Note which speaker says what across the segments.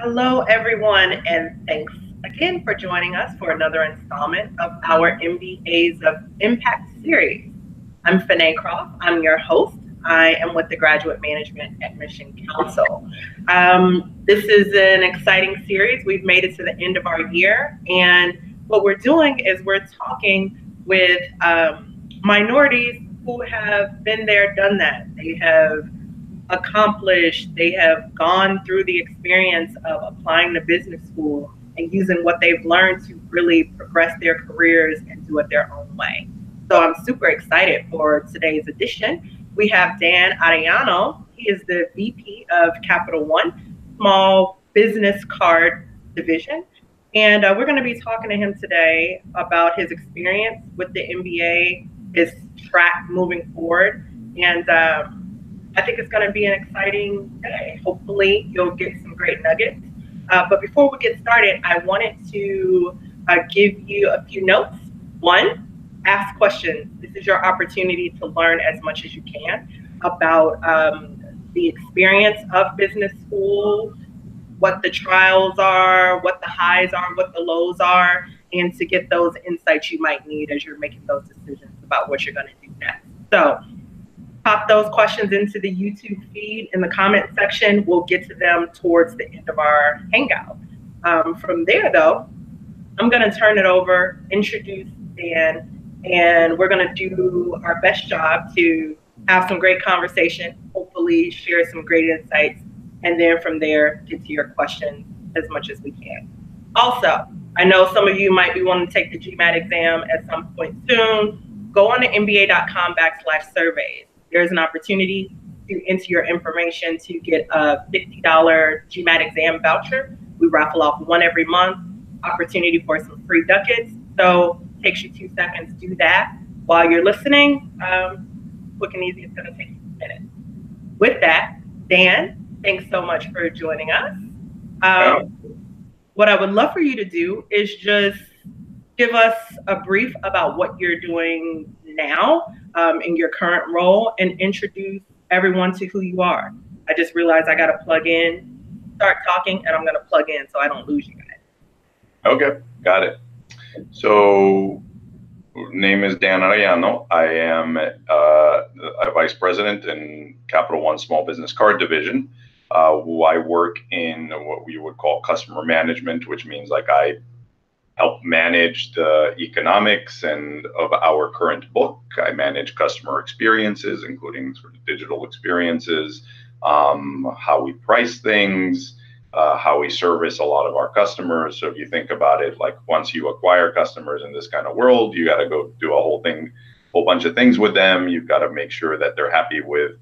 Speaker 1: Hello, everyone, and thanks again for joining us for another installment of our MBAs of Impact series. I'm Fanae Croft. I'm your host. I am with the Graduate Management Admission Council. This is an exciting series. We've made it to the end of our year, and what we're doing is we're talking with minorities who have been there, done that. They have accomplished, they have gone through the experience of applying to business school and using what they've learned to really progress their careers and do it their own way. So I'm super excited for today's edition. We have Dan Arellano. He is the VP of Capital One Small Business Card Division. And we're going to be talking to him today about his experience with the MBA, his track moving forward, and I think it's going to be an exciting day. Hopefully, you'll get some great nuggets. But before we get started, I wanted to give you a few notes. One, ask questions. This is your opportunity to learn as much as you can about the experience of business school, what the trials are, what the highs are, what the lows are, and to get those insights you might need as you're making those decisions about what you're going to do next. So pop those questions into the YouTube feed in the comment section. We'll get to them towards the end of our hangout. From there, though, I'm going to turn it over, introduce Dan, and we're going to do our best job to have some great conversation, hopefully share some great insights, and then from there, get to your questions as much as we can. Also, I know some of you might be wanting to take the Gmat exam at some point soon. Go on to mba.com/surveys. There's an opportunity to enter your information to get a $50 Gmat exam voucher. We raffle off one every month, opportunity for some free ducats. So it takes you 2 seconds to do that. While you're listening, quick and easy, it's going to take you a minute. With that, Dan, thanks so much for joining us. What I would love for you to do is just give us a brief about what you're doing now in your current role and introduce everyone to who you are. I just realized I got to plug in, start talking, and I'm going to plug in so I don't lose you guys.
Speaker 2: Okay, got it. So, name is Dan Arellano. I am a vice president in Capital One Small Business Card Division. I work in what we would call customer management, which means like I help manage the economics and of our current book. I manage customer experiences, including sort of digital experiences, how we price things, how we service a lot of our customers. So if you think about it, like once you acquire customers in this kind of world, you got to go do a whole bunch of things with them. You've got to make sure that they're happy with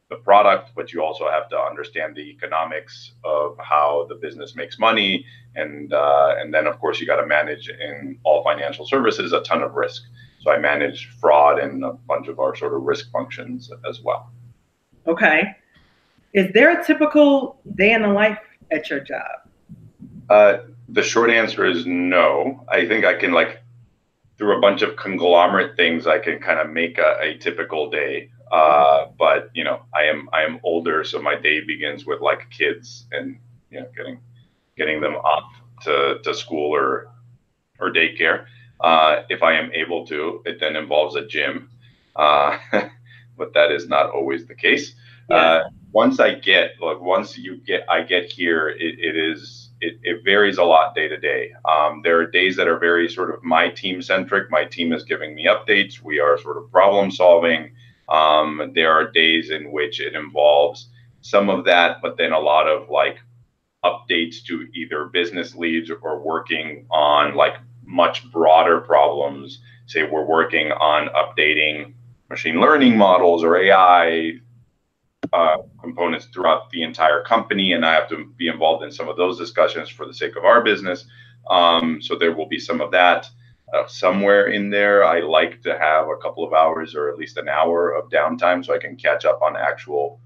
Speaker 2: the product, but you also have to understand the economics of how the business makes money, and then of course you got to manage in all financial services a ton of risk. So I manage fraud and a bunch of our sort of risk functions as well.
Speaker 1: Okay. Is there a typical day in the life at your job?
Speaker 2: The short answer is no. I think I can, like, through a bunch of conglomerate things, I can kind of make a typical day. But you know, I am older, so my day begins with like kids and getting them off to school or daycare. If I am able to, it then involves a gym, but that is not always the case.
Speaker 1: Yes.
Speaker 2: Once I get here, it varies a lot day to day. There are days that are very sort of my team centric. My team is giving me updates. We are sort of problem solving. There are days in which it involves some of that, but then a lot of like updates to either business leads or working on like much broader problems. Say we're working on updating machine learning models or AI components throughout the entire company, and I have to be involved in some of those discussions for the sake of our business. So there will be some of that. Somewhere in there, I like to have a couple of hours or at least an hour of downtime so I can catch up on actual,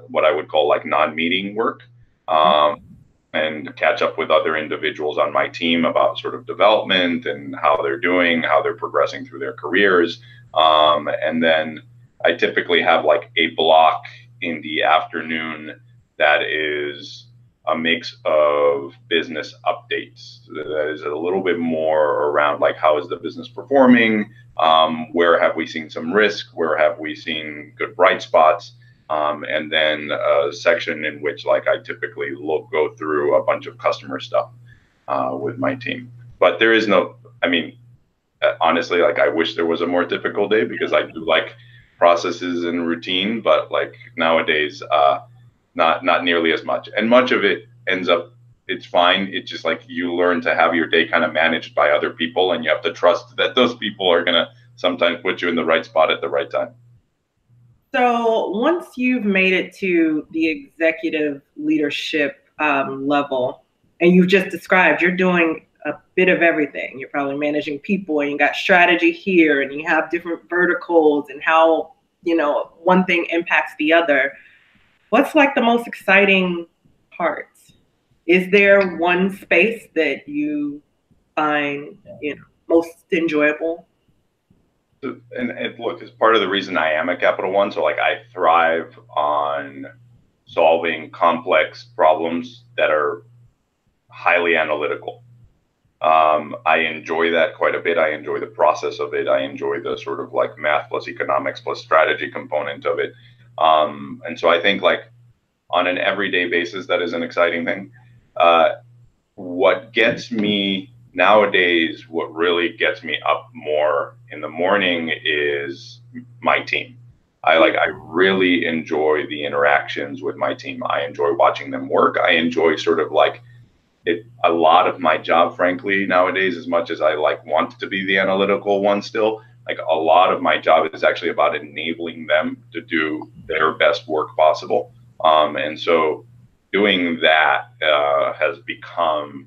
Speaker 2: what I would call like non-meeting work, and catch up with other individuals on my team about sort of development and how they're doing, how they're progressing through their careers. And then I typically have like a block in the afternoon that is a mix of business updates. That is a little bit more around like, how is the business performing? Where have we seen some risk? Where have we seen good bright spots? And then a section in which like I typically go through a bunch of customer stuff with my team. But there is no, I mean, honestly, like I wish there was a more typical day, because I do like processes and routine, but like nowadays, not nearly as much. And much of it ends up, it's fine. It's just like you learn to have your day kind of managed by other people, and you have to trust that those people are going to sometimes put you in the right spot at the right time.
Speaker 1: So once you've made it to the executive leadership level, and you've just described, you're doing a bit of everything. You're probably managing people, and you got strategy here, and you have different verticals, and how, you know, one thing impacts the other. What's like the most exciting part? Is there one space that you find, you know, most enjoyable?
Speaker 2: And look, it's part of the reason I am at Capital One. So like I thrive on solving complex problems that are highly analytical. I enjoy that quite a bit. I enjoy the process of it. I enjoy the sort of like math plus economics plus strategy component of it. And so I think like on an everyday basis, that is an exciting thing. What gets me nowadays, what really gets me up more in the morning is my team. I really enjoy the interactions with my team. I enjoy watching them work. I enjoy sort of like a lot of my job, frankly, nowadays, as much as I like want to be the analytical one still, like a lot of my job is actually about enabling them to do their best work possible. And so doing that has become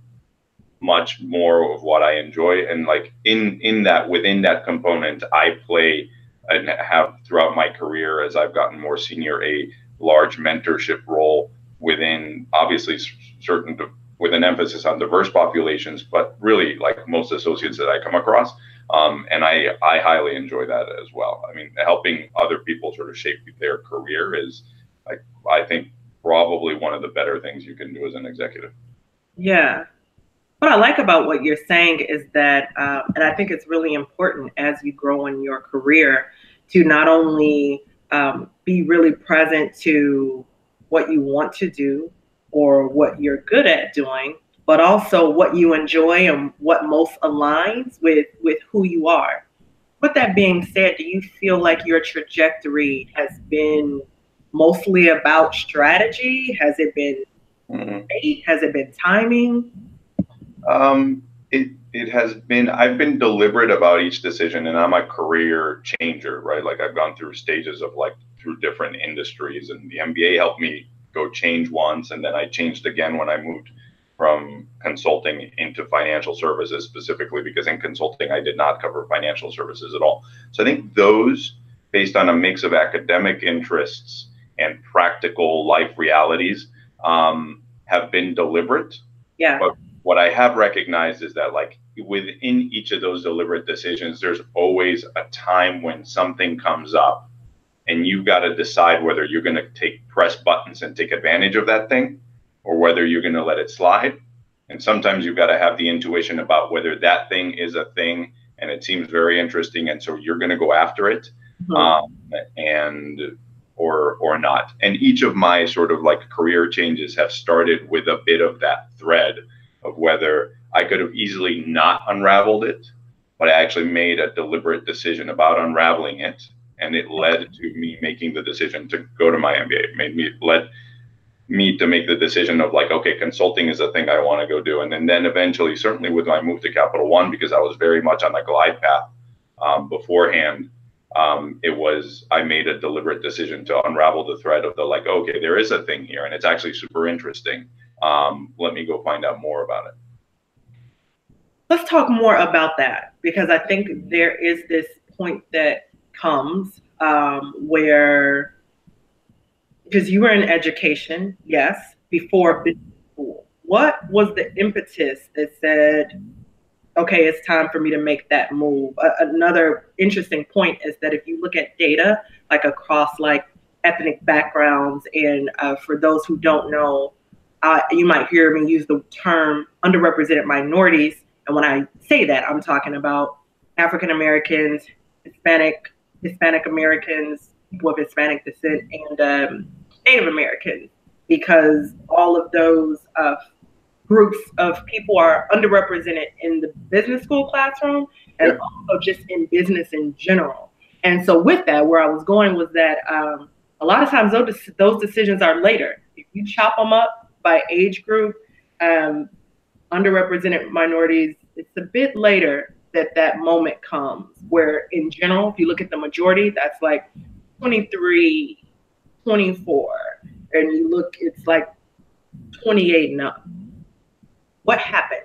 Speaker 2: much more of what I enjoy. And like within that component, I play and have throughout my career, as I've gotten more senior, a large mentorship role within, obviously certain, with an emphasis on diverse populations, but really like most associates that I come across. And I highly enjoy that as well. I mean, helping other people sort of shape their career is, like, I think, probably one of the better things you can do as an executive.
Speaker 1: Yeah. What I like about what you're saying is that, and I think it's really important as you grow in your career, to not only be really present to what you want to do or what you're good at doing, but also what you enjoy and what most aligns with who you are. With that being said, do you feel like your trajectory has been mostly about strategy? Has it been fate? Has it been timing?
Speaker 2: It has been, I've been deliberate about each decision, and I'm a career changer, right? Like I've gone through stages of like through different industries, and the MBA helped me go change once, and then I changed again when I moved from consulting into financial services, specifically because in consulting I did not cover financial services at all. So I think those, based on a mix of academic interests and practical life realities, have been deliberate.
Speaker 1: Yeah.
Speaker 2: But what I have recognized is that like within each of those deliberate decisions, there's always a time when something comes up, and you've got to decide whether you're going to press buttons and take advantage of that thing, or whether you're going to let it slide. And sometimes you've got to have the intuition about whether that thing is a thing and it seems very interesting, and so you're going to go after it, or not. And each of my sort of like career changes have started with a bit of that thread of whether I could have easily not unraveled it, but I actually made a deliberate decision about unraveling it, and it led to me making the decision to go to my MBA. It led me to make the decision of like, okay, consulting is a thing I want to go do. And then eventually, certainly with my move to Capital One, because I was very much on the glide path beforehand, I made a deliberate decision to unravel the thread of the like, okay, there is a thing here, and it's actually super interesting. Let me go find out more about it.
Speaker 1: Let's talk more about that, because I think there is this point that comes where, because you were in education, yes, before business school. What was the impetus that said, okay, it's time for me to make that move? Another interesting point is that if you look at data, like across like ethnic backgrounds. And for those who don't know, you might hear me use the term underrepresented minorities. And when I say that, I'm talking about African Americans, Hispanic Americans, people of Hispanic descent, and Native Americans, because all of those groups of people are underrepresented in the business school classroom and also just in business in general. And so with that, where I was going was that a lot of times those decisions are later. If you chop them up by age group, underrepresented minorities, it's a bit later that moment comes, where in general, if you look at the majority, that's like 23, 24, and you look, it's like 28 and up. What happened?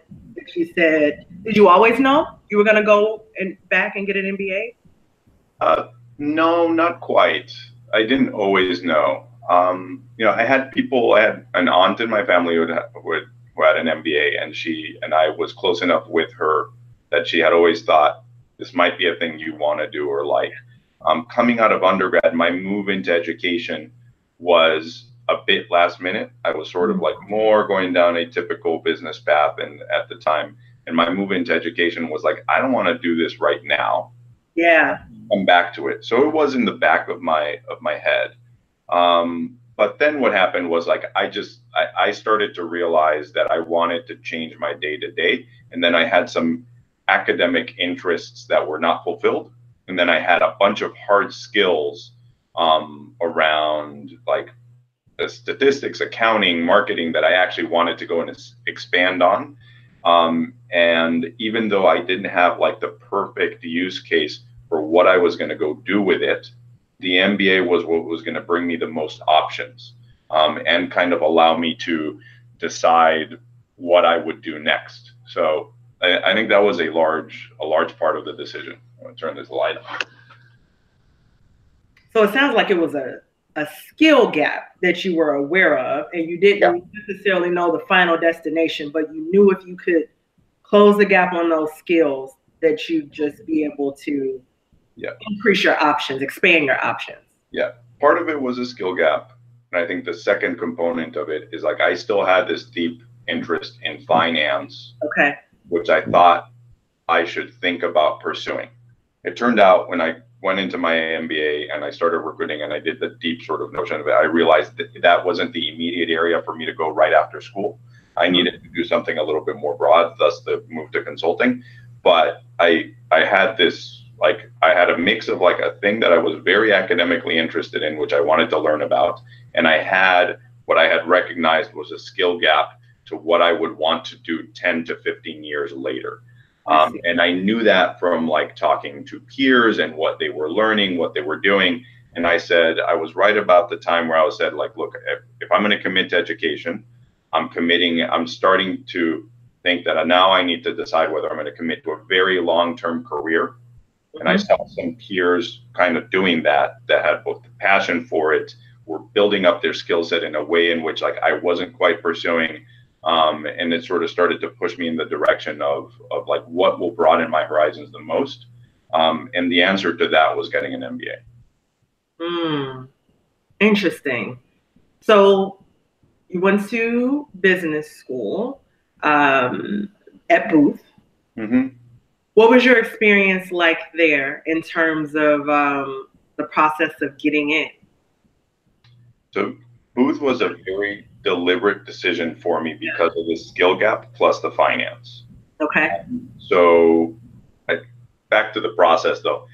Speaker 1: Did you always know you were going to go back and get an MBA?
Speaker 2: No, not quite. I didn't always know. I had an aunt in my family who had an MBA, and she and I was close enough with her that she had always thought this might be a thing you want to do or like. Coming out of undergrad, my move into education was a bit last minute. I was sort of like more going down a typical business path, and at the time, and my move into education was like, I don't want to do this right now.
Speaker 1: Yeah.
Speaker 2: Come back to it. So it was in the back of my head. But then what happened was like I started to realize that I wanted to change my day to day, and then I had some academic interests that were not fulfilled, and then I had a bunch of hard skills around like statistics, accounting, marketing that I actually wanted to go and expand on. And even though I didn't have like the perfect use case for what I was going to go do with it, the MBA was what was going to bring me the most options, and kind of allow me to decide what I would do next. So I think that was a large part of the decision. I'm going to turn this light on.
Speaker 1: So it sounds like it was a skill gap that you were aware of, and you didn't necessarily know the final destination, but you knew if you could close the gap on those skills that you'd just be able to increase your options, expand your options.
Speaker 2: Yeah, part of it was a skill gap. And I think the second component of it is like I still had this deep interest in finance, which I thought I should think about pursuing. It turned out when I went into my MBA and I started recruiting and I did the deep sort of notion of it, I realized that wasn't the immediate area for me to go right after school. I needed to do something a little bit more broad, thus the move to consulting. But I had this, like, I had a mix of like a thing that I was very academically interested in, which I wanted to learn about. And I had what I had recognized was a skill gap to what I would want to do 10 to 15 years later. And I knew that from like talking to peers and what they were learning, what they were doing. And I said, I was right about the time where I was said, like, look, if I'm going to commit to education, I'm starting to think that now I need to decide whether I'm going to commit to a very long-term career. And I saw some peers kind of doing that had both the passion for it, were building up their skill set in a way in which like I wasn't quite pursuing. And it sort of started to push me in the direction of like what will broaden my horizons the most. And the answer to that was getting an MBA.
Speaker 1: Interesting. So you went to business school at Booth. What was your experience like there in terms of the process of getting in?
Speaker 2: So Booth was a very deliberate decision for me because of the skill gap plus the finance. So back to the process though,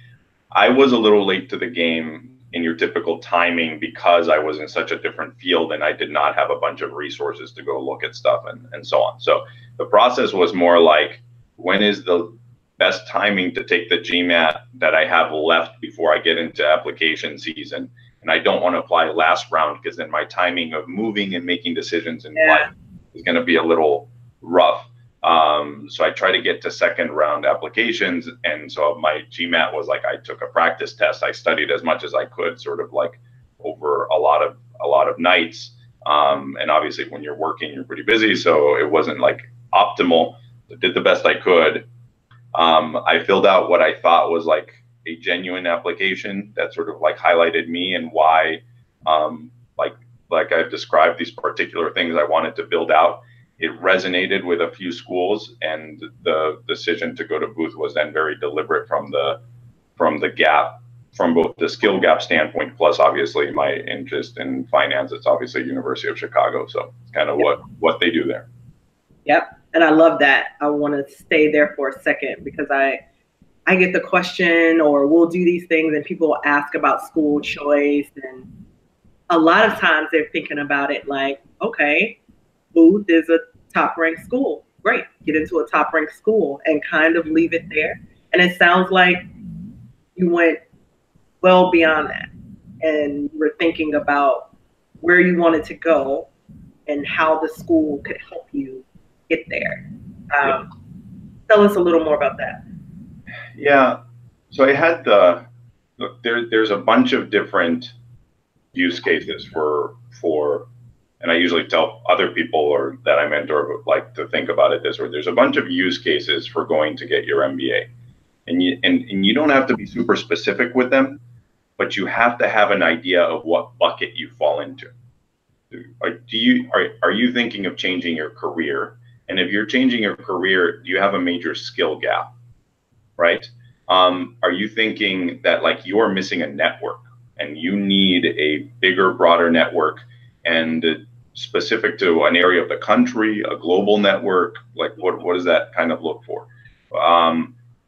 Speaker 2: I was a little late to the game in your typical timing because I was in such a different field and I did not have a bunch of resources to go look at stuff and so on. So the process was more like, when is the best timing to take the GMAT that I have left before I get into application season? And I don't want to apply last round because then my timing of moving and making decisions in life is going to be a little rough. So I try to get to second round applications. And so my GMAT was like, I took a practice test. I studied as much as I could, sort of like over a lot of nights. And obviously when you're working, you're pretty busy. So it wasn't like optimal. I did the best I could. I filled out what I thought was like a genuine application that sort of like highlighted me and why Like I've described these particular things I wanted to build out. It resonated with a few schools, and the decision to go to Booth was then very deliberate from the gap, from both the skill gap standpoint, plus obviously my interest in finance. It's obviously University of Chicago, so it's kind of what they do there.
Speaker 1: Yep, and I love that. I want to stay there for a second because I get the question, or we'll do these things and people will ask about school choice, and a lot of times they're thinking about it like, okay, Booth is a top-ranked school. Great, get into a top-ranked school and kind of leave it there. And it sounds like you went well beyond that, and you were thinking about where you wanted to go and how the school could help you get there. Tell us a little more about that.
Speaker 2: Yeah, so I had there's a bunch of different use cases for, and I usually tell other people or that I mentor like to think about it this way. There's a bunch of use cases for going to get your MBA, and you don't have to be super specific with them, but you have to have an idea of what bucket you fall into. Are you thinking of changing your career? And if you're changing your career, you have a major skill gap, right? Are you thinking that like you're missing a network and you need a bigger, broader network, and specific to an area of the country, a global network? Like what does that kind of look for?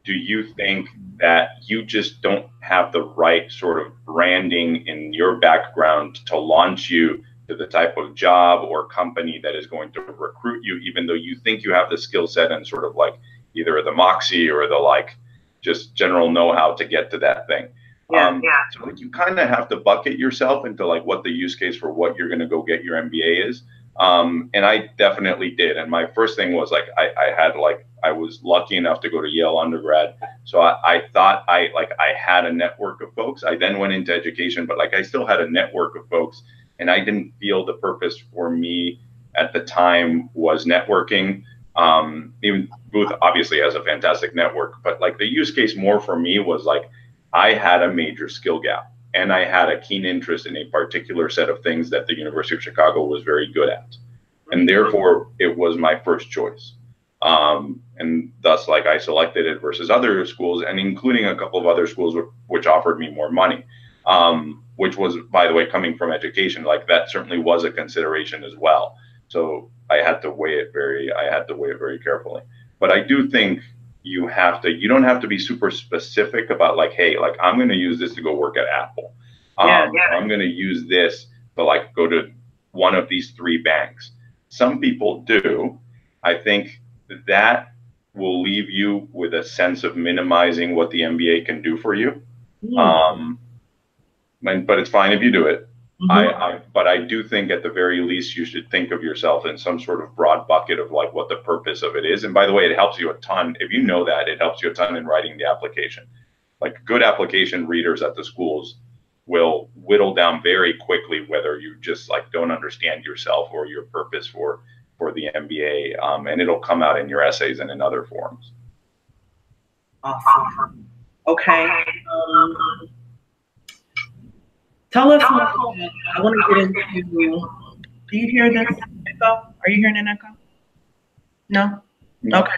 Speaker 2: Do you think that you just don't have the right sort of branding in your background to launch you to the type of job or company that is going to recruit you, even though you think you have the skill set and sort of like either the moxie or the like just general know-how to get to that thing? So like you kind of have to bucket yourself into like what the use case for what you're going to go get your MBA is. And I definitely did. And my first thing was like, I was lucky enough to go to Yale undergrad. So I thought I had a network of folks. I then went into education, but like I still had a network of folks, and I didn't feel the purpose for me at the time was networking. Even Booth obviously has a fantastic network, but like the use case more for me was like, I had a major skill gap, and I had a keen interest in a particular set of things that the University of Chicago was very good at. And therefore it was my first choice. And thus like I selected it versus other schools, and including a couple of other schools which offered me more money, which was, by the way, coming from education, like that certainly was a consideration as well. So I had to weigh it very carefully. But I do think you don't have to be super specific about like, hey, like I'm going to use this to go work at Apple. I'm going to use this to like go to one of these 3 banks. Some people do. I think that will leave you with a sense of minimizing what the MBA can do for you. But it's fine if you do it. But I do think at the very least you should think of yourself in some sort of broad bucket of like what the purpose of it is. And by the way, it helps you a ton. If you know that, it helps you a ton in writing the application. Like good application readers at the schools will whittle down very quickly whether you just like don't understand yourself or your purpose for the MBA, and it'll come out in your essays and in other forums.
Speaker 1: Awesome. Okay. Tell us more. I want to get into. Do you hear this echo? Are you hearing an echo? No. Okay.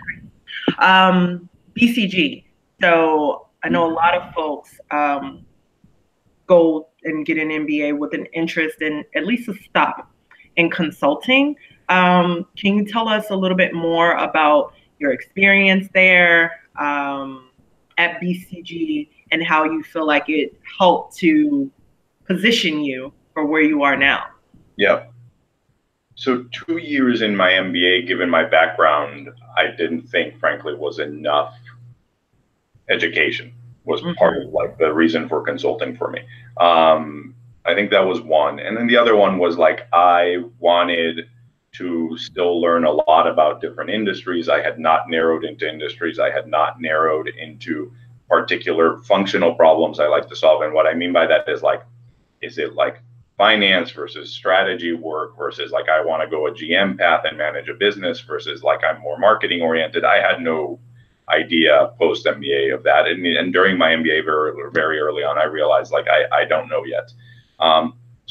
Speaker 1: BCG. So I know a lot of folks go and get an MBA with an interest in at least a stop in consulting. Can you tell us a little bit more about your experience there at BCG and how you feel like it helped to position you for where you are now?
Speaker 2: Yeah. So 2 years in my MBA, given my background, I didn't think, frankly, was enough education, was part of like the reason for consulting for me. I think that was one. And then the other one was like, I wanted to still learn a lot about different industries. I had not narrowed into industries. I had not narrowed into particular functional problems I like to solve. And what I mean by that is like, is it like finance versus strategy work versus like I want to go a GM path and manage a business versus like I'm more marketing oriented? I had no idea post MBA of that. And during my MBA very early on, I realized like I don't know yet.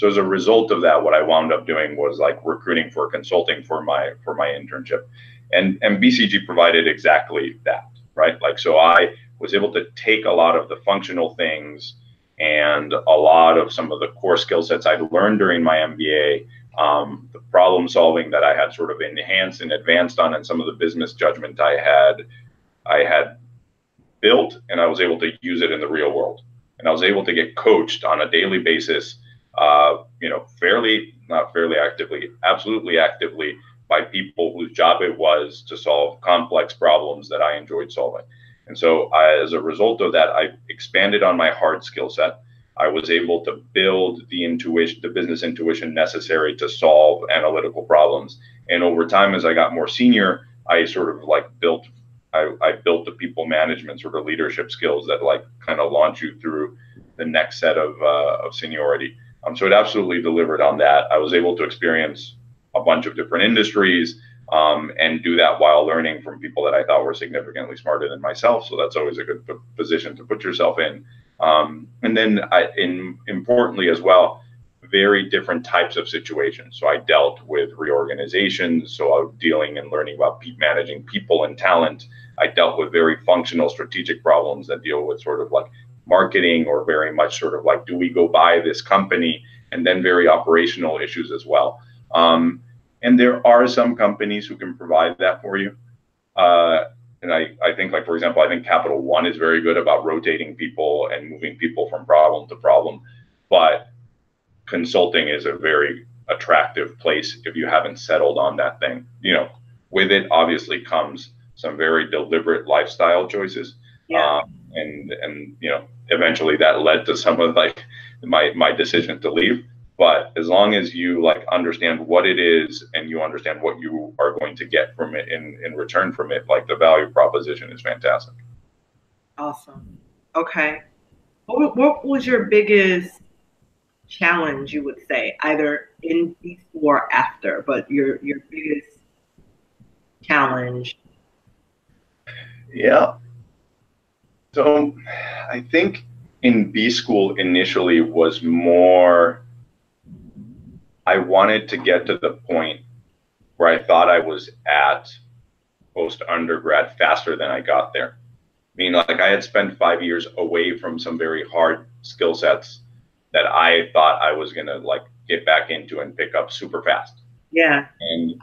Speaker 2: So as a result of that, what I wound up doing was like recruiting for consulting for my internship, and BCG provided exactly that, right? Like, so I was able to take a lot of the functional things and a lot of some of the core skill sets I'd learned during my MBA, the problem solving that I had sort of enhanced and advanced on, and some of the business judgment I had built, and I was able to use it in the real world. And I was able to get coached on a daily basis, not fairly actively, absolutely actively, by people whose job it was to solve complex problems that I enjoyed solving. And so as a result of that, I expanded on my hard skill set. I was able to build the business intuition necessary to solve analytical problems. And over time, as I got more senior, I sort of like built the people management sort of leadership skills that like kind of launch you through the next set of seniority. So it absolutely delivered on that. I was able to experience a bunch of different industries, and do that while learning from people that I thought were significantly smarter than myself. So that's always a good position to put yourself in. And then importantly as well, very different types of situations. So I dealt with reorganizations. So I was dealing and learning about managing people and talent. I dealt with very functional strategic problems that deal with sort of like marketing, or very much sort of like, do we go buy this company? And then very operational issues as well. And there are some companies who can provide that for you. And I think, like, for example, I think Capital One is very good about rotating people and moving people from problem to problem. But consulting is a very attractive place if you haven't settled on that thing. With it obviously comes some very deliberate lifestyle choices.
Speaker 1: Yeah.
Speaker 2: And eventually that led to some of like my decision to leave. But as long as you like understand what it is and you understand what you are going to get from it in return from it, like the value proposition is fantastic.
Speaker 1: Awesome. Okay. What was your biggest challenge, you would say, either in, before, or after, but your biggest challenge?
Speaker 2: Yeah. So I think in B school initially was more, I wanted to get to the point where I thought I was at post undergrad faster than I got there. I mean, like, I had spent 5 years away from some very hard skill sets that I thought I was gonna like get back into and pick up super fast.
Speaker 1: Yeah.
Speaker 2: And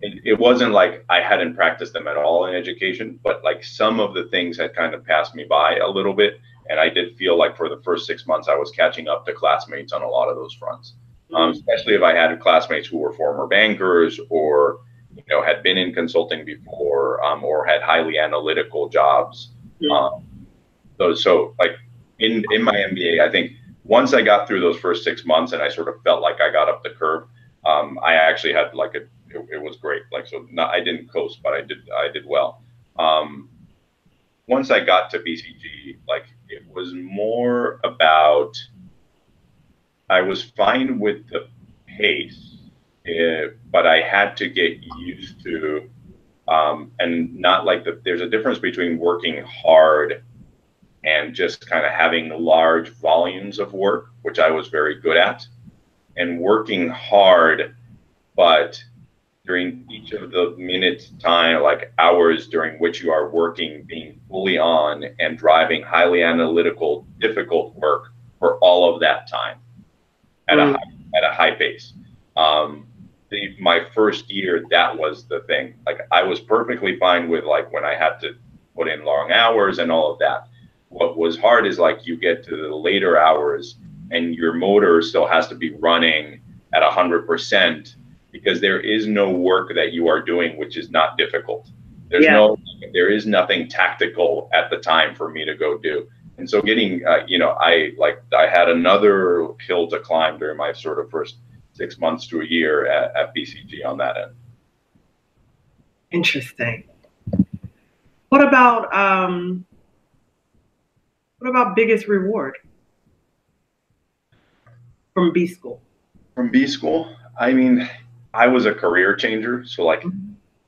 Speaker 2: it wasn't like I hadn't practiced them at all in education, but like some of the things had kind of passed me by a little bit. And I did feel like for the first 6 months, I was catching up to classmates on a lot of those fronts. Especially if I had classmates who were former bankers, or had been in consulting before, or had highly analytical jobs. So like in my MBA, I think once I got through those first 6 months and I sort of felt like I got up the curve, I actually had like it was great. Like, so I didn't coast, but I did well. Once I got to BCG, like, it was more about, I was fine with the pace, but I had to get used to, and not like there's a difference between working hard and just kind of having large volumes of work, which I was very good at, and working hard, but during each of the minutes, time, like hours during which you are working, being fully on and driving highly analytical, difficult work for all of that time. At a high pace. My first year, that was the thing. Like, I was perfectly fine with like when I had to put in long hours and all of that. What was hard is like you get to the later hours and your motor still has to be running at 100%, because there is no work that you are doing which is not difficult. There is nothing tactical at the time for me to go do. And so getting, I had another hill to climb during my sort of first 6 months to a year at BCG on that end.
Speaker 1: Interesting. What about biggest reward from B school?
Speaker 2: From B school, I mean, I was a career changer, so like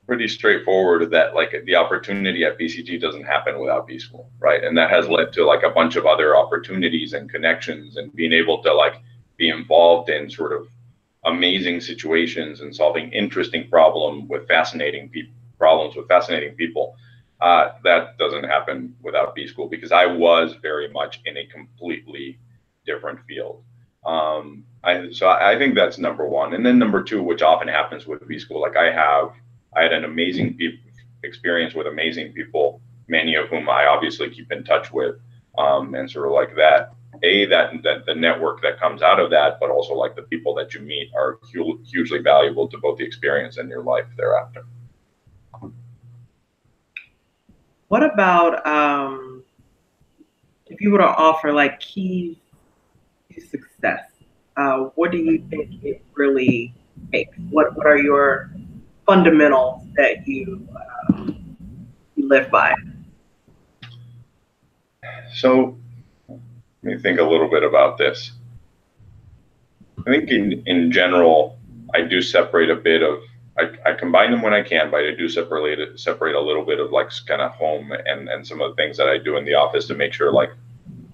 Speaker 2: pretty straightforward that like the opportunity at BCG doesn't happen without B school, right? And that has led to like a bunch of other opportunities and connections, and being able to like be involved in sort of amazing situations and solving interesting problems with fascinating people. That doesn't happen without B School, because I was very much in a completely different field. So I think that's number one. And then number two, which often happens with B School, like I had an amazing experience with amazing people, many of whom I obviously keep in touch with, and sort of like that. That the network that comes out of that, but also like the people that you meet are hugely valuable to both the experience and your life thereafter.
Speaker 1: What about if you were to offer like keys to success? What do you think it really takes? What are your fundamentals that you live by?
Speaker 2: So let me think a little bit about this. I think in general, I do separate a bit of, I combine them when I can, but I do separate a little bit of like kind of home and some of the things that I do in the office to make sure like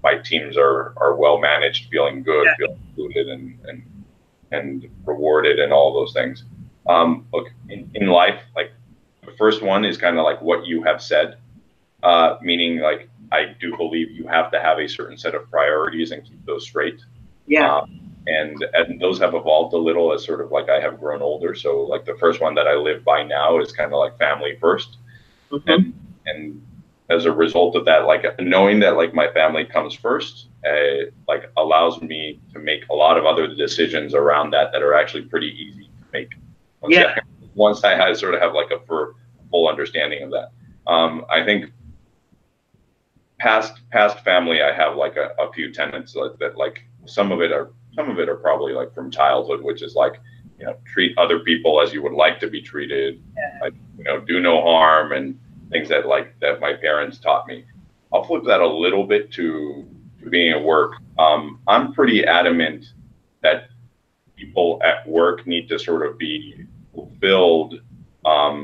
Speaker 2: my teams are well managed, feeling good, yeah, feeling included and rewarded and all those things. Look, in life, like the first one is kind of like what you have said, meaning like I do believe you have to have a certain set of priorities and keep those straight.
Speaker 1: Yeah.
Speaker 2: And those have evolved a little as sort of like I have grown older. So like the first one that I live by now is kind of like family first. Mm-hmm. And as a result of that, like knowing that like my family comes first, like allows me to make a lot of other decisions around that are actually pretty easy to make. Once I sort of have like a full understanding of that. I think past family, I have like a few tenets that like some of it are probably like from childhood, which is like, you know, treat other people as you would like to be treated, like, you know, do no harm and things that my parents taught me. I'll flip that a little bit to being at work. I'm pretty adamant that people at work need to sort of be fulfilled,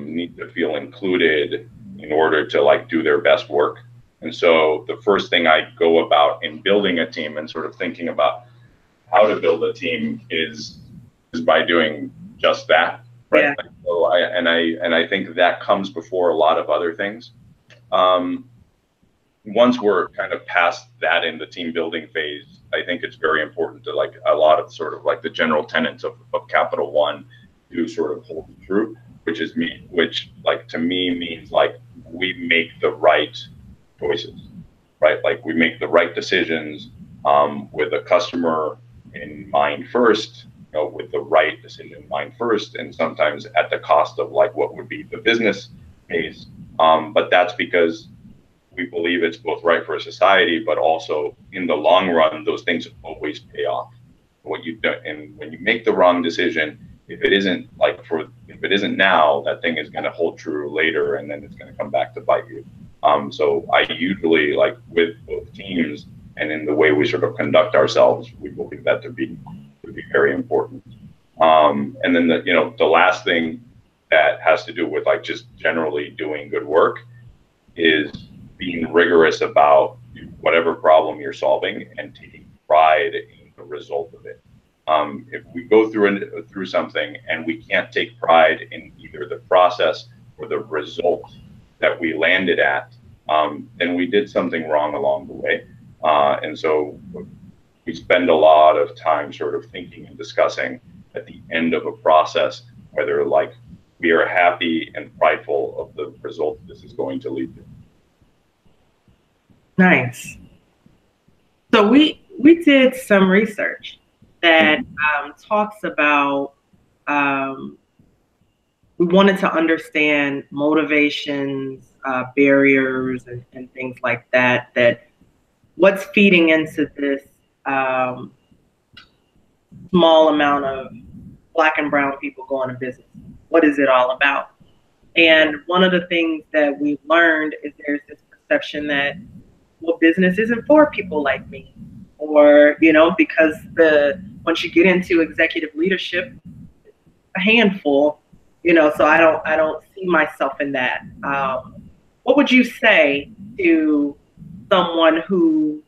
Speaker 2: need to feel included in order to like do their best work. And so the first thing I go about in building a team and sort of thinking about how to build a team is by doing just that, right? Yeah. So I think that comes before a lot of other things. Once we're kind of past that in the team building phase, I think it's very important to like a lot of sort of like the general tenets of Capital One to sort of hold true, which like to me means like we make the right choices, right? Like we make the right decisions with the customer in mind first, you know, with the right decision in mind first, and sometimes at the cost of like what would be the business case. But that's because we believe it's both right for society, but also in the long run, those things always pay off. What you do, and when you make the wrong decision, if it isn't now, that thing is going to hold true later, and then it's going to come back to bite you. So I usually, like with both teams and in the way we sort of conduct ourselves, we believe that to be very important. And then the last thing that has to do with like just generally doing good work is being rigorous about whatever problem you're solving and taking pride in the result of it. If we go through something and we can't take pride in either the process or the result that we landed at, then we did something wrong along the way. And so we spend a lot of time sort of thinking and discussing at the end of a process whether like we are happy and prideful of the result this is going to lead to.
Speaker 1: Nice. So we did some research that talks about we wanted to understand motivations, barriers, and things like that. That what's feeding into this small amount of Black and brown people going to business. What is it all about? And one of the things that we've learned is there's this perception that, well, business isn't for people like me, or, you know, because once you get into executive leadership, a handful, you know, so I don't see myself in that. What would you say to someone who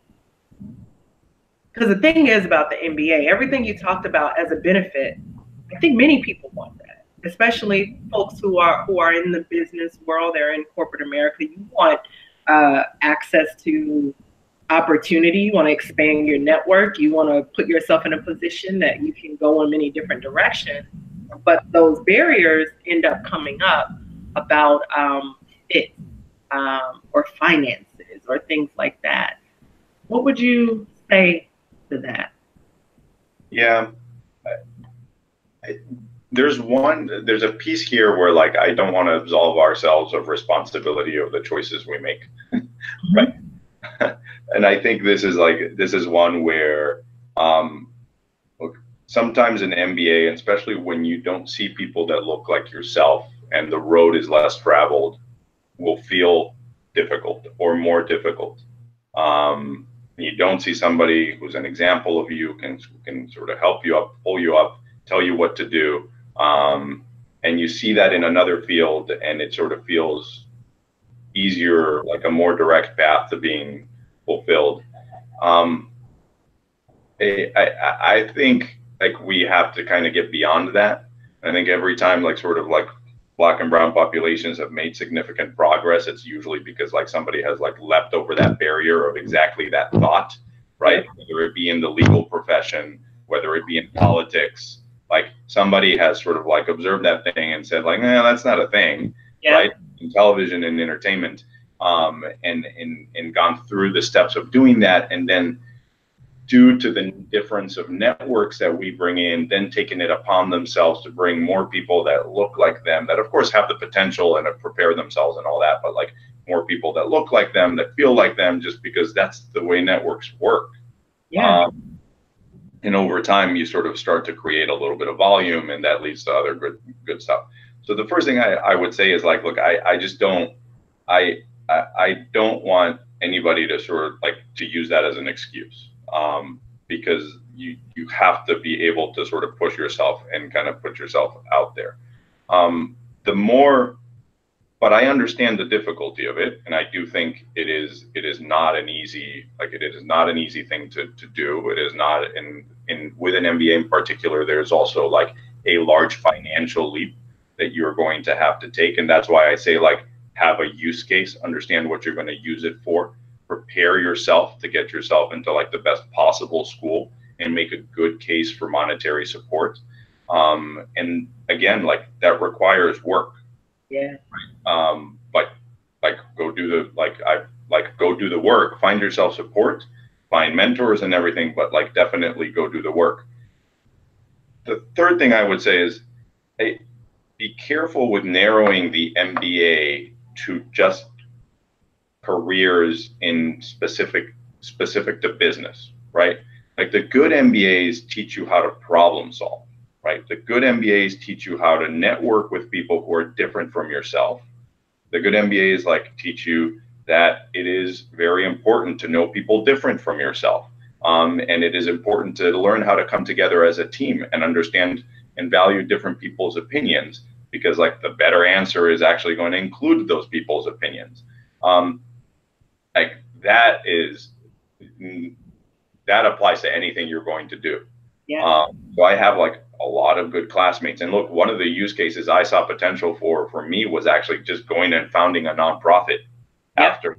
Speaker 1: Because the thing is about the MBA, everything you talked about as a benefit, I think many people want that, especially folks who are in the business world. They're in corporate America. You want access to opportunity. You want to expand your network. You want to put yourself in a position that you can go in many different directions. But those barriers end up coming up about fit or finances or things like that. What would you say to that?
Speaker 2: Yeah. There's a piece here where like I don't want to absolve ourselves of responsibility of the choices we make. Right. And I think this is one where look, sometimes an MBA, and especially when you don't see people that look like yourself and the road is less traveled, will feel difficult or more difficult. You don't see somebody who's an example of you, can sort of help you up, pull you up, tell you what to do. And you see that in another field, and it sort of feels easier, like a more direct path to being fulfilled. I think like we have to kind of get beyond that. I think every time like sort of like Black and brown populations have made significant progress, it's usually because like somebody has like leapt over that barrier of exactly that thought, right? Whether it be in the legal profession, whether it be in politics, like somebody has sort of like observed that thing and said like, nah, that's not a thing, right? In television and entertainment, and gone through the steps of doing that, and then due to the difference of networks that we bring in, then taking it upon themselves to bring more people that look like them, that of course have the potential and have prepared themselves and all that, but like more people that look like them, that feel like them, just because that's the way networks work. And over time, you sort of start to create a little bit of volume, and that leads to other good stuff. So the first thing I would say is like, look, I just don't, I don't want anybody to sort of like to use that as an excuse. Because you have to be able to sort of push yourself and kind of put yourself out there. But I understand the difficulty of it, and I do think it is not an easy, like it is not an easy thing to do. It is not, with an MBA in particular, there's also like a large financial leap that you're going to have to take, and that's why I say like have a use case, understand what you're going to use it for. Prepare yourself to get yourself into like the best possible school and make a good case for monetary support. And again, like that requires work. But like go do the work, find yourself support, find mentors and everything, but like definitely go do the work. The third thing I would say is, hey, be careful with narrowing the MBA to just careers in specific to business, right? Like the good MBAs teach you how to problem solve, right? The good MBAs teach you how to network with people who are different from yourself. The good MBAs like teach you that it is very important to know people different from yourself. And it is important to learn how to come together as a team and understand and value different people's opinions, because like the better answer is actually going to include those people's opinions. Like that applies to anything you're going to do. So I have like a lot of good classmates, and look, one of the use cases I saw potential for me was actually just going and founding a nonprofit after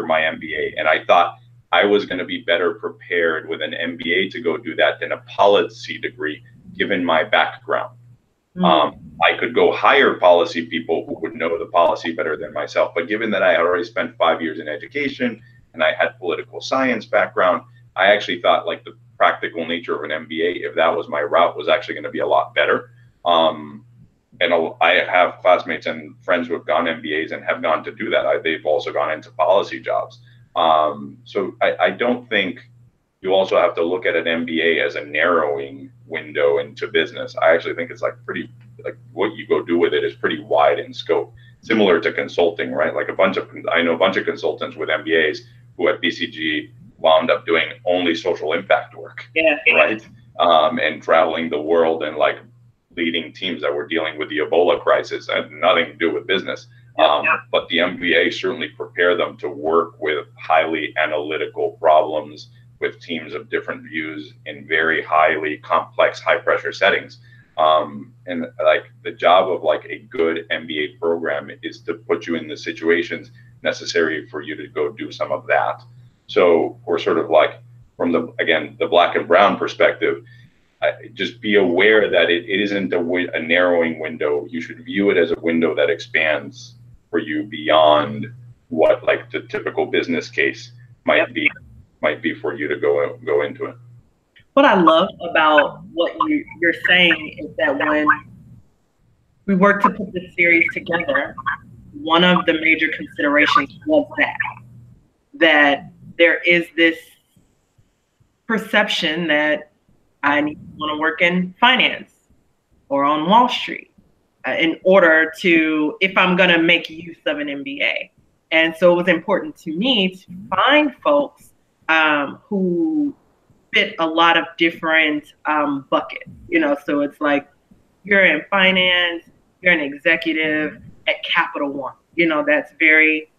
Speaker 2: my MBA, and I thought I was going to be better prepared with an MBA to go do that than a policy degree, given my background. I could go hire policy people who would know the policy better than myself. But given that I had already spent 5 years in education and I had political science background, I actually thought like the practical nature of an MBA, if that was my route, was actually going to be a lot better. And I have classmates and friends who have gone MBAs and have gone to do that. They've also gone into policy jobs. So I don't think you also have to look at an MBA as a narrowing window into business. I actually think it's like pretty, like what you go do with it is pretty wide in scope, similar to consulting, right? Like I know a bunch of consultants with MBAs who at BCG wound up doing only social impact work, right? And traveling the world and like leading teams that were dealing with the Ebola crisis. It had nothing to do with business. But the MBA certainly prepare them to work with highly analytical problems with teams of different views in very highly complex, high pressure settings. And like the job of like a good MBA program is to put you in the situations necessary for you to go do some of that. So we're sort of like from the, again, the black and brown perspective, just be aware that it isn't a narrowing window. You should view it as a window that expands for you beyond what like the typical business case might be for you to go into it.
Speaker 1: What I love about what you're saying is that when we worked to put this series together, one of the major considerations was that there is this perception that I need to want to work in finance or on Wall Street in order to, if I'm going to make use of an MBA. And so it was important to me to find folks who fit a lot of different buckets, you know, so it's like you're in finance, you're an executive at Capital One, you know, that's very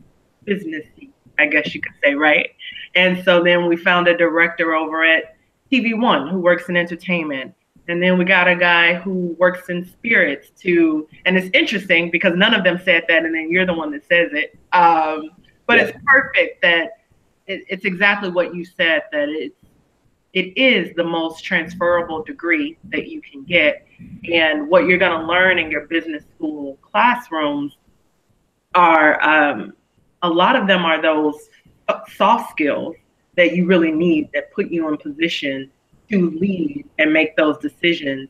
Speaker 1: businessy, I guess you could say, right? And so then we found a director over at TV One who works in entertainment. And then we got a guy who works in spirits too. And it's interesting because none of them said that, and then you're the one that says it. But it's perfect that it's exactly what you said, that it is the most transferable degree that you can get. And what you're going to learn in your business school classrooms are, a lot of them are those soft skills that you really need that put you in position to lead and make those decisions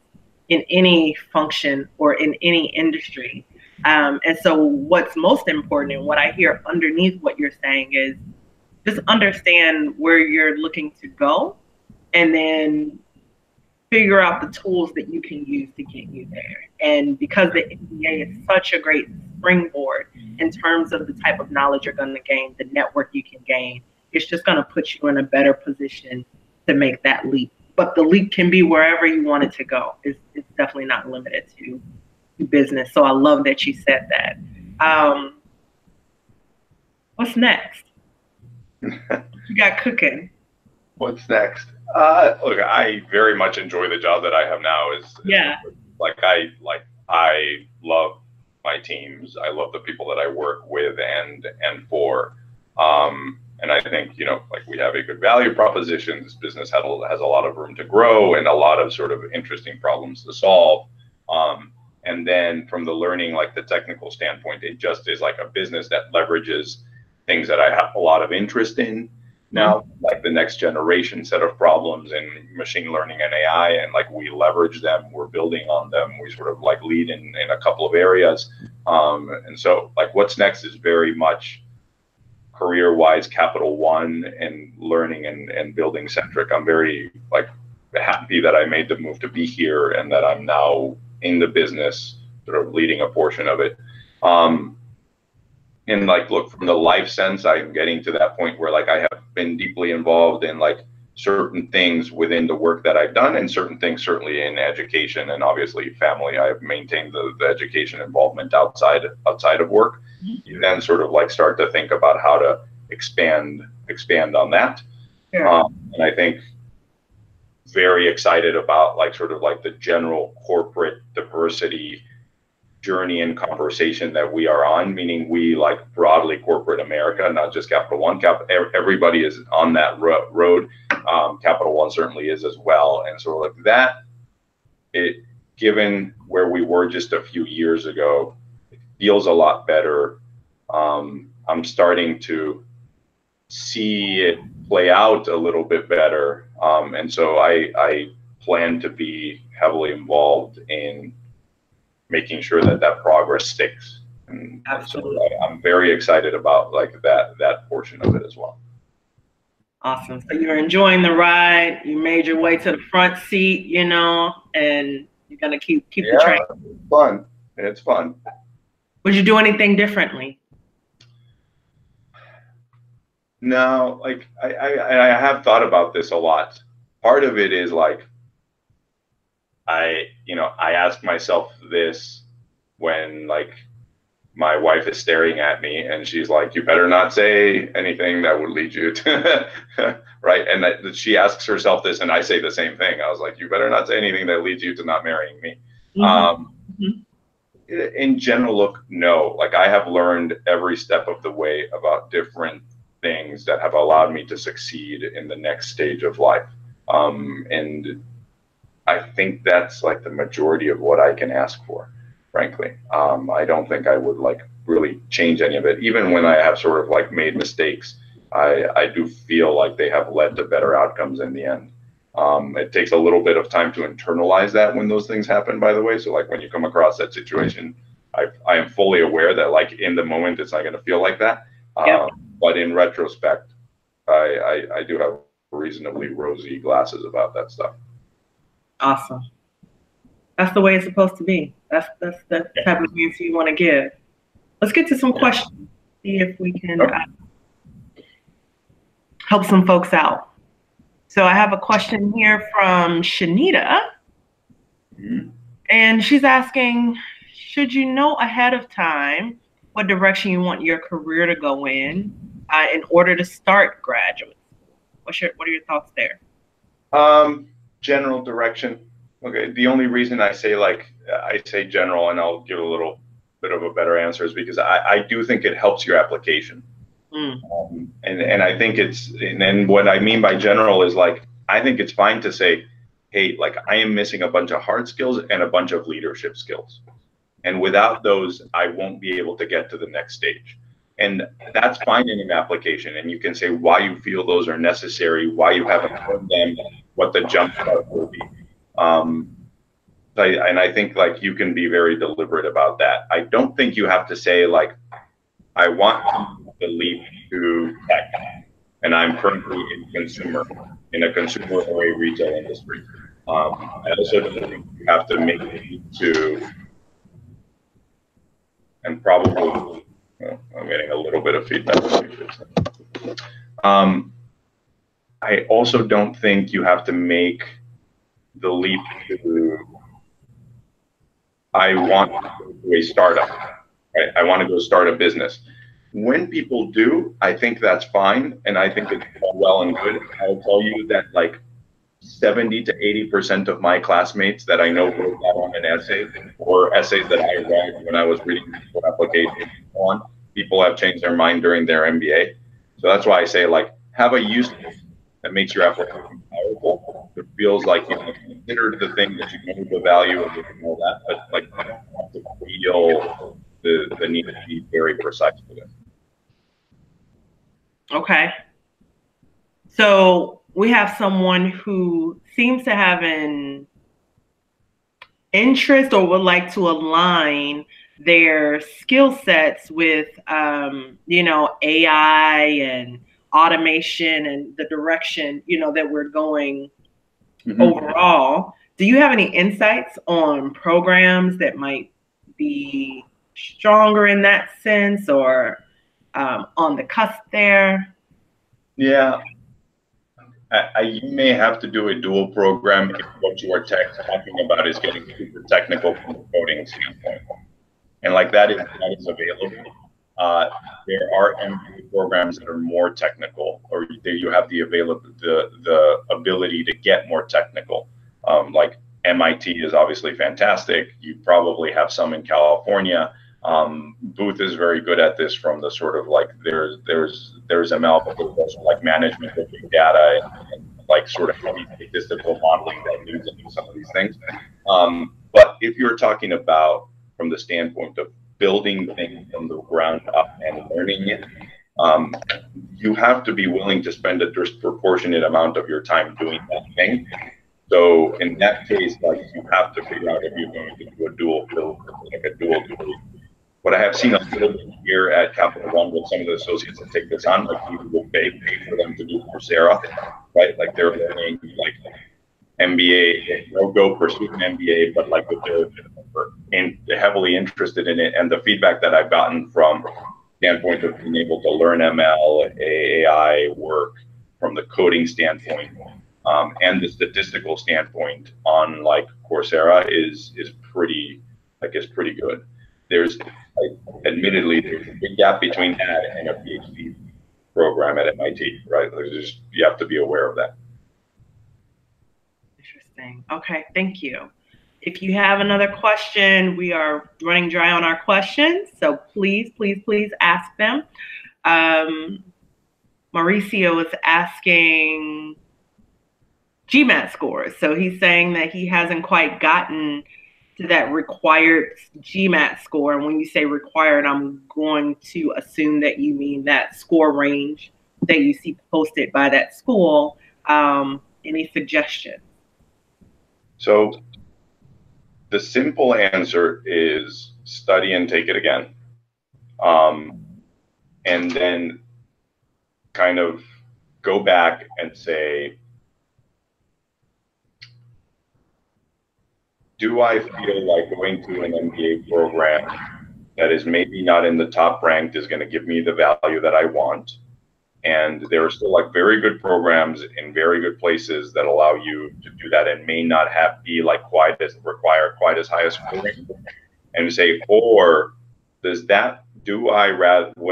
Speaker 1: in any function or in any industry. And so what's most important and what I hear underneath what you're saying is just understand where you're looking to go and then figure out the tools that you can use to get you there. And because the MBA is such a great springboard in terms of the type of knowledge you're going to gain, the network you can gain, it's just going to put you in a better position to make that leap. But the leap can be wherever you want it to go. It's definitely not limited to business. So I love that you said that. What's next? You got cooking.
Speaker 2: What's next? Look, I very much enjoy the job that I have now. I love my teams. I love the people that I work with and for. And I think, you know, like we have a good value proposition. This business has a lot of room to grow and a lot of sort of interesting problems to solve. And then from the learning, like the technical standpoint, it just is like a business that leverages things that I have a lot of interest in now, like the next generation set of problems in machine learning and AI, and like we leverage them, we're building on them, we sort of like lead in a couple of areas. And so like what's next is very much career-wise Capital One and learning and building centric. I'm very like happy that I made the move to be here and that I'm now in the business, sort of leading a portion of it. And like, look, from the life sense, I'm getting to that point where like I have been deeply involved in like certain things within the work that I've done and certain things certainly in education and obviously family. I've maintained the education involvement outside of work. You then sort of like start to think about how to expand on that. Yeah. And I think very excited about like sort of like the general corporate diversity journey and conversation that we are on, meaning we like broadly corporate America, not just Capital One. Everybody is on that road. Capital One certainly is as well. And so like that, given where we were just a few years ago, it feels a lot better. I'm starting to see it play out a little bit better. And so I plan to be heavily involved in making sure that progress sticks. And absolutely. So I'm very excited about like that portion of it as well.
Speaker 1: Awesome. So you're enjoying the ride. You made your way to the front seat, you know, and you're gonna keep the train.
Speaker 2: It's fun. It's fun.
Speaker 1: Would you do anything differently?
Speaker 2: No, like I have thought about this a lot. Part of it is like I ask myself this when like my wife is staring at me and she's like, you better not say anything that would lead you to, right? And that she asks herself this, and I say the same thing. I was like, you better not say anything that leads you to not marrying me. In general, look, no, like I have learned every step of the way about different things that have allowed me to succeed in the next stage of life. And I think that's like the majority of what I can ask for, frankly. I don't think I would like really change any of it. Even when I have sort of like made mistakes, I do feel like they have led to better outcomes in the end. It takes a little bit of time to internalize that when those things happen, by the way. So like when you come across that situation, I am fully aware that like in the moment, it's not going to feel like that. But in retrospect, I do have reasonably rosy glasses about that stuff.
Speaker 1: Awesome. That's the way it's supposed to be. That's the type of answer you want to give. Let's get to some questions. See if we can help some folks out. So I have a question here from Shanita. And she's asking, should you know ahead of time what direction you want your career to go in order to start graduate? What are your thoughts there?
Speaker 2: General direction. Okay. The only reason I say general, and I'll give a little bit of a better answer, is because I do think it helps your application. And I think and what I mean by general is like, I think it's fine to say, hey, like I am missing a bunch of hard skills and a bunch of leadership skills. And without those, I won't be able to get to the next stage. And that's fine in an application. And you can say why you feel those are necessary, why you haven't earned them, what the jump start will be. And I think like you can be very deliberate about that. I don't think you have to say like, I want to leap to tech, and I'm currently in a consumer or a retail industry. I also don't think you have to make the leap to, and probably, I'm getting a little bit of feedback. I also don't think you have to make the leap to, I want to go to a startup, right? I want to go start a business. When people do, I think that's fine, and I think it's all well and good. I'll tell you that like 70 to 80% of my classmates that I know wrote that on an essay or essays that I read when I was reading for applications on, people have changed their mind during their MBA. So that's why I say like have a use case that makes your application powerful. It feels like you consider the thing that you know the value of it and all that, but like you don't have to feel the need to be very precise with it.
Speaker 1: Okay. So we have someone who seems to have an interest or would like to align their skill sets with, AI and automation and the direction, that we're going overall. Do you have any insights on programs that might be stronger in that sense or on the cusp there?
Speaker 2: Yeah. You may have to do a dual program if what you are talking about is getting super technical from the coding standpoint. And like that is available. There are MBA programs that are more technical, or you have the ability to get more technical. Like MIT is obviously fantastic. You probably have some in California. Booth is very good at this from the sort of like there's ML, but there's also like management of big data and like sort of heavy statistical modeling that leads into some of these things. But if you're talking about from the standpoint of building things from the ground up and learning it, you have to be willing to spend a disproportionate amount of your time doing that thing. So in that case, like you have to figure out if you're going to do a dual degree. What I have seen a little bit here at Capital One with some of the associates that take this on, like people will pay for them to do Coursera, right? Like they're learning like MBA, they'll go pursue an MBA, but like they're heavily interested in it. And the feedback that I've gotten from the standpoint of being able to learn ML, AI work from the coding standpoint, and the statistical standpoint on like Coursera is pretty good. there's, admittedly, there's a big gap between that and a PhD program at MIT, right? You have to be aware of that.
Speaker 1: Interesting. Okay, thank you. If you have another question, we are running dry on our questions, so please ask them. Mauricio is asking Gmat scores. So he's saying that he hasn't quite gotten to that required Gmat score. And when you say required, I'm going to assume that you mean that score range that you see posted by that school. Any suggestions?
Speaker 2: So the simple answer is study and take it again. And then kind of go back and say, do I feel like going to an MBA program that is maybe not in the top ranked is going to give me the value that I want? And there are still like very good programs in very good places that allow you to do that and may not require quite as high a score. And say, or would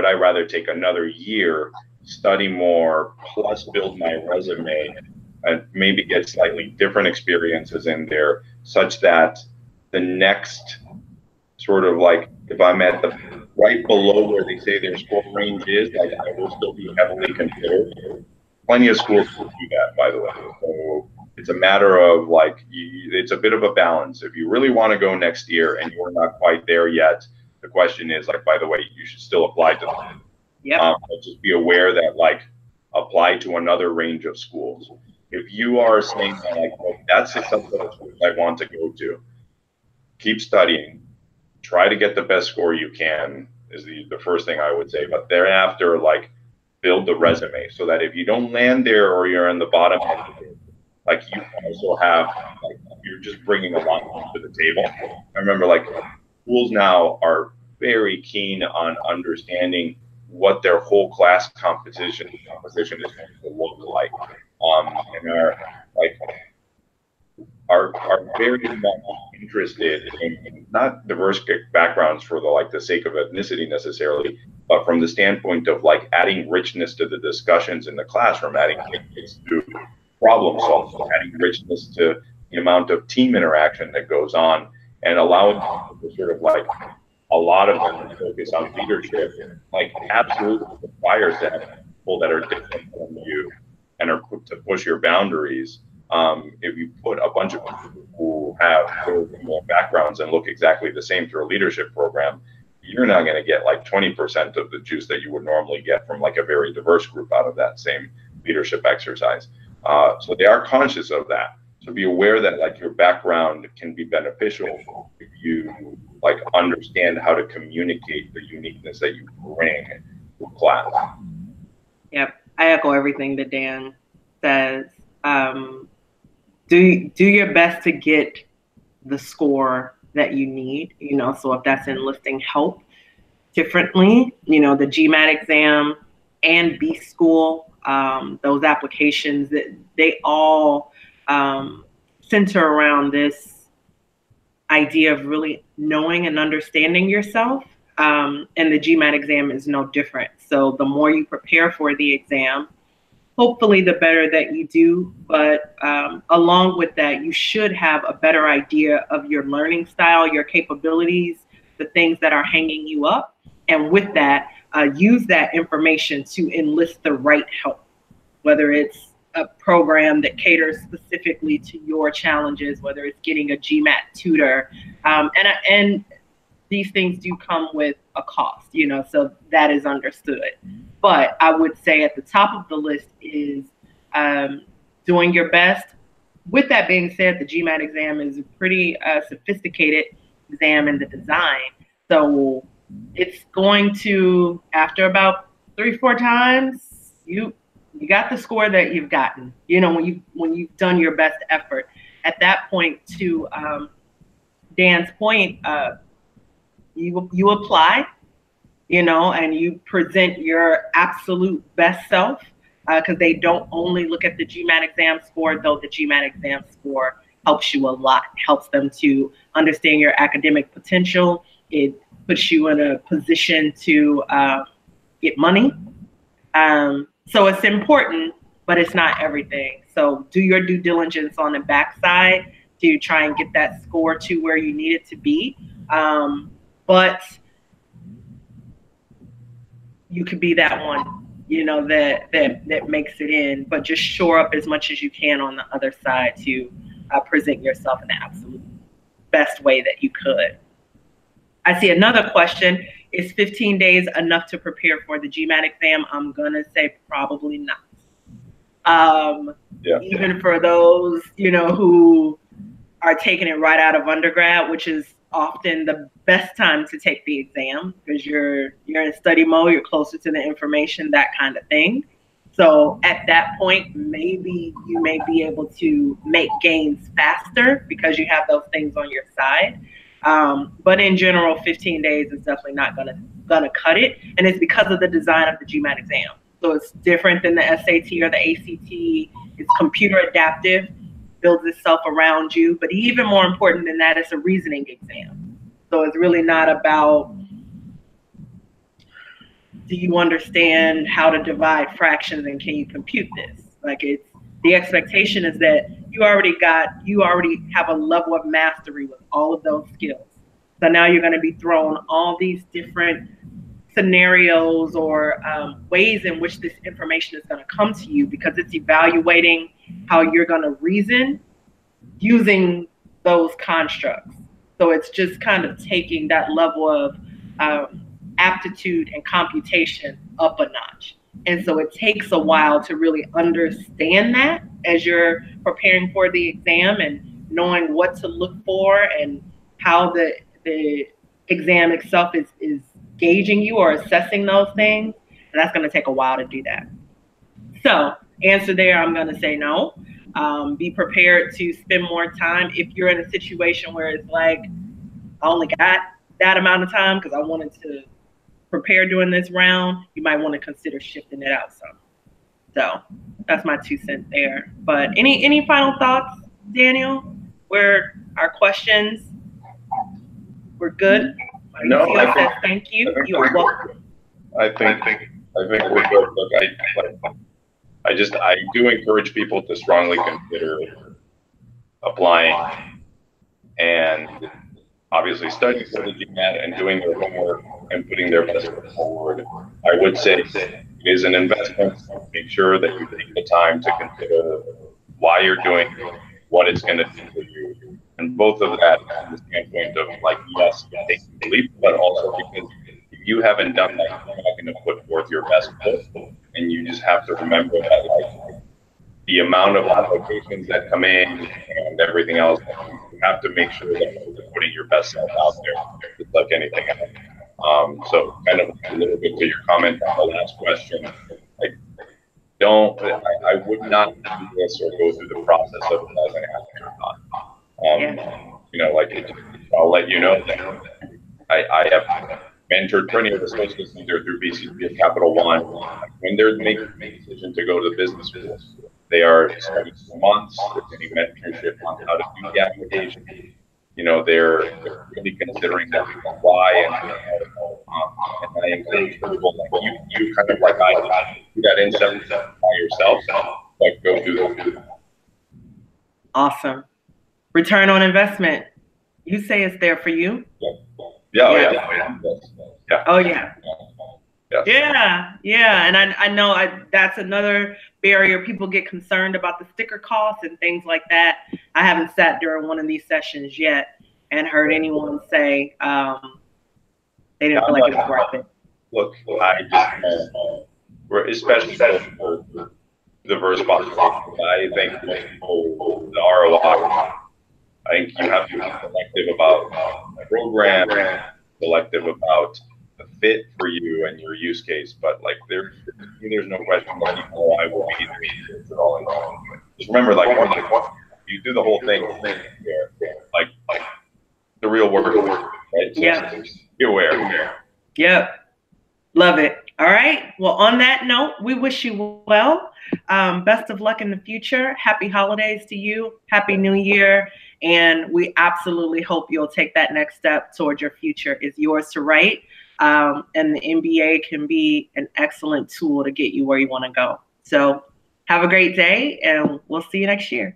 Speaker 2: I rather take another year, study more, plus build my resume, and maybe get slightly different experiences in there, such that the next sort of like, if I'm at the right below where they say their score range is, like I will still be heavily considered. Plenty of schools will do that, by the way. So it's a matter of like, it's a bit of a balance. If you really want to go next year and you're not quite there yet, the question is like, by the way, you should still apply to them.
Speaker 1: Yeah.
Speaker 2: But just be aware that like, apply to another range of schools. If you are saying like, well, that's the school I want to go to, keep studying, try to get the best score you can is the first thing I would say. But thereafter, like, build the resume so that if you don't land there or you're in the bottom, like you also have, like, you're just bringing a lot to the table. I remember like schools now are very keen on understanding what their whole class composition is going to look like. And are very much interested in not diverse backgrounds for the sake of ethnicity necessarily, but from the standpoint of like adding richness to the discussions in the classroom, adding richness to problem solving, adding richness to the amount of team interaction that goes on, and allowing people to sort of like a lot of them to focus on leadership, like absolutely requires to have people that are different from you and are to push your boundaries. If you put a bunch of people who have similar backgrounds and look exactly the same through a leadership program, you're not going to get like 20% of the juice that you would normally get from like a very diverse group out of that same leadership exercise. So they are conscious of that. So be aware that like your background can be beneficial if you like understand how to communicate the uniqueness that you bring to class.
Speaker 1: Yep, I echo everything that Dan says. Do your best to get the score that you need, so if that's enlisting help differently, the Gmat exam and B school, those applications, they all center around this idea of really knowing and understanding yourself. And the Gmat exam is no different. So the more you prepare for the exam, hopefully the better that you do, but along with that, you should have a better idea of your learning style, your capabilities, the things that are hanging you up. And with that, use that information to enlist the right help, whether it's a program that caters specifically to your challenges, whether it's getting a Gmat tutor. And these things do come with a cost, so that is understood. But I would say at the top of the list is doing your best. With that being said, the Gmat exam is a pretty sophisticated exam in the design. So it's going to, after about 3-4 times, you got the score that you've gotten, when you've done your best effort. At that point, to Dan's point, you apply, and you present your absolute best self, because they don't only look at the Gmat exam score, though the Gmat exam score helps you a lot, helps them to understand your academic potential. It puts you in a position to get money. So it's important, but it's not everything. So do your due diligence on the backside to try and get that score to where you need it to be. But you could be that one, you know, that makes it in, but just shore up as much as you can on the other side to present yourself in the absolute best way that you could. I see another question. Is 15 days enough to prepare for the GMAT exam? I'm going to say probably not. Even for those, you know, who are taking it right out of undergrad, which is often the best time to take the exam because you're in study mode, you're closer to the information, that kind of thing. So at that point, maybe you may be able to make gains faster because you have those things on your side. But in general, 15 days is definitely not gonna cut it, and it's because of the design of the GMAT exam. So it's different than the SAT or the ACT. It's computer adaptive, builds itself around you. But even more important than that, it's a reasoning exam. So it's really not about, do you understand how to divide fractions and can you compute this? Like, it's the expectation is that you already have a level of mastery with all of those skills. So now you're going to be thrown all these different scenarios or ways in which this information is going to come to you, because it's evaluating how you're going to reason using those constructs. So it's just kind of taking that level of aptitude and computation up a notch. And so it takes a while to really understand that as you're preparing for the exam and knowing what to look for and how the exam itself is gauging you or assessing those things. And that's going to take a while to do that. So answer there, I'm going to say no. Be prepared to spend more time. If you're in a situation where it's like, I only got that amount of time because I wanted to prepare during this round, you might want to consider shifting it out some. So that's my 2 cents there. But any final thoughts, Daniel? Where our questions? We're good.
Speaker 2: No, I think,
Speaker 1: thank you. You are welcome.
Speaker 2: I think we're good. Look, I do encourage people to strongly consider applying and obviously studying for the GMAT and doing their homework and putting their best foot forward. I would say it is an investment. Make sure that you take the time to consider why you're doing it, what it's going to do for you. And both of that from the standpoint of, like, yes, taking the leap, but also because if you haven't done that, you're not going to put forth your best foot. And you just have to remember that, like, the amount of applications that come in and everything else, you have to make sure that you're putting your best self out there, just like anything else. So kind of a little bit to your comment on the last question, like, I would not do this or go through the process of it as an afterthought. You know, like, I'll let you know that I have mentored plenty of associates either through BCC or Capital One. When they're making a decision to go to the business school, they are spending months with any mentorship on how to do the application. You know, they're really considering that why and I encourage people like you kind of like I do that in step by yourself, but go do that.
Speaker 1: Awesome. Return on investment. You say it's there for you.
Speaker 2: Yeah.
Speaker 1: Oh yeah. Yeah. And I know that's another barrier. People get concerned about the sticker costs and things like that. I haven't sat during one of these sessions yet and heard anyone say they didn't feel like it was worth it.
Speaker 2: Look, especially for the diverse population, I think the ROI, I think you have to be selective about the program, selective about the fit for you and your use case. But like there's no question that ROI will be there at all. Just remember, like, you do the whole thing, like the real work, right? So
Speaker 1: yeah.
Speaker 2: Be aware.
Speaker 1: Yep. Love it. All right. Well, on that note, we wish you well. Best of luck in the future. Happy holidays to you. Happy New Year. And we absolutely hope you'll take that next step towards your future. It's yours to write. And the MBA can be an excellent tool to get you where you want to go. So have a great day, and we'll see you next year.